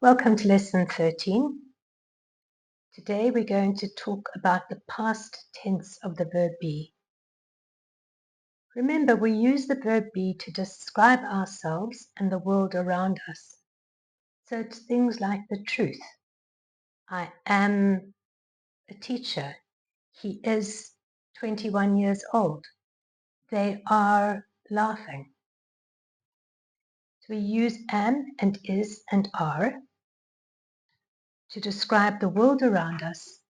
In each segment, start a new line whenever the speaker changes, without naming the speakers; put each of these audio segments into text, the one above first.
Welcome to lesson 13. Today we're going to talk about the past tense of the verb be. Remember, we use the verb be to describe ourselves and the world around us. So it's things like the truth. I am a teacher. He is 21 years old. They are laughing. So we use am and is and are to describe the world around us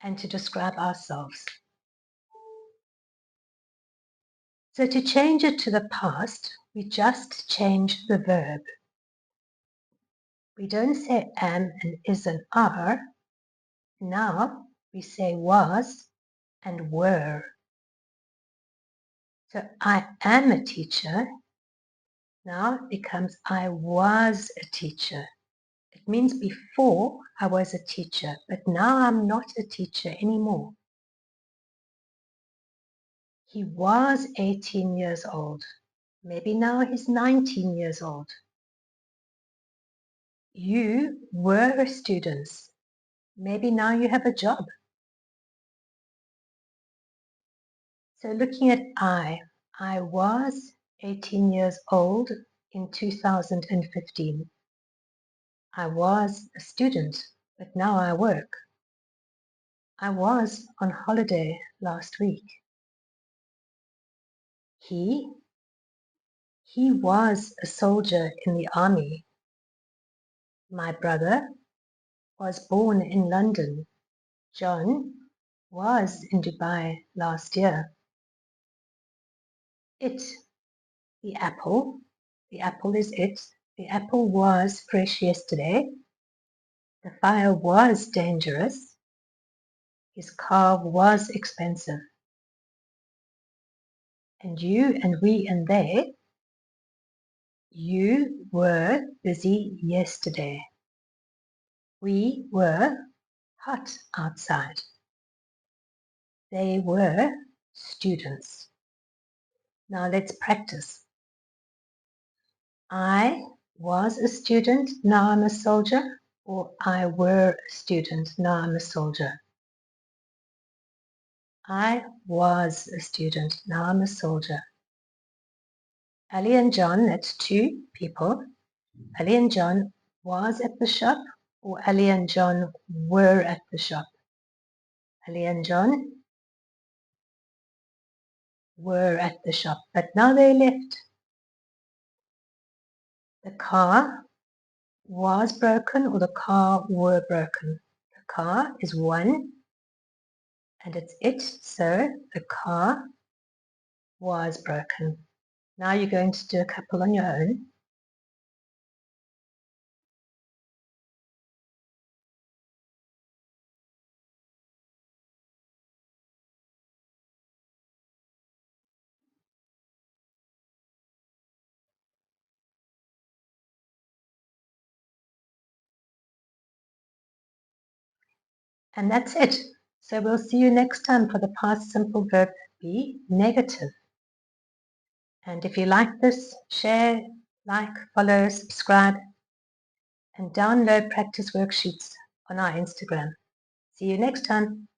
and to describe ourselves. So to change it to the past, we just change the verb. We don't say am and is and are. Now we say was and were. So I am a teacher. Now it becomes I was a teacher. It means before I was a teacher, but now I'm not a teacher anymore. He was 18 years old. Maybe now he's 19 years old. You were a student. Maybe now you have a job. So looking at I was 18 years old in 2015. I was a student, but now I work. I was on holiday last week. He was a soldier in the army. My brother was born in London. John was in Dubai last year. It, the apple is it. The apple was fresh yesterday. The fire was dangerous. His car was expensive. And you and we and they, you were busy yesterday. We were hot outside. They were students. Now let's practice. I was a student, now I'm a soldier, or I were a student, now I'm a soldier. I was a student, now I'm a soldier. Ali and John, that's two people. Ali and John was at the shop, or Ali and John were at the shop. Ali and John were at the shop, but now they left. The car was broken, or the car were broken. The car is one, and it's it, so the car was broken. Now you're going to do a couple on your own. And that's it. So we'll see you next time for the past simple verb be negative. And if you like this, share, like, follow, subscribe, and download practice worksheets on our Instagram. See you next time.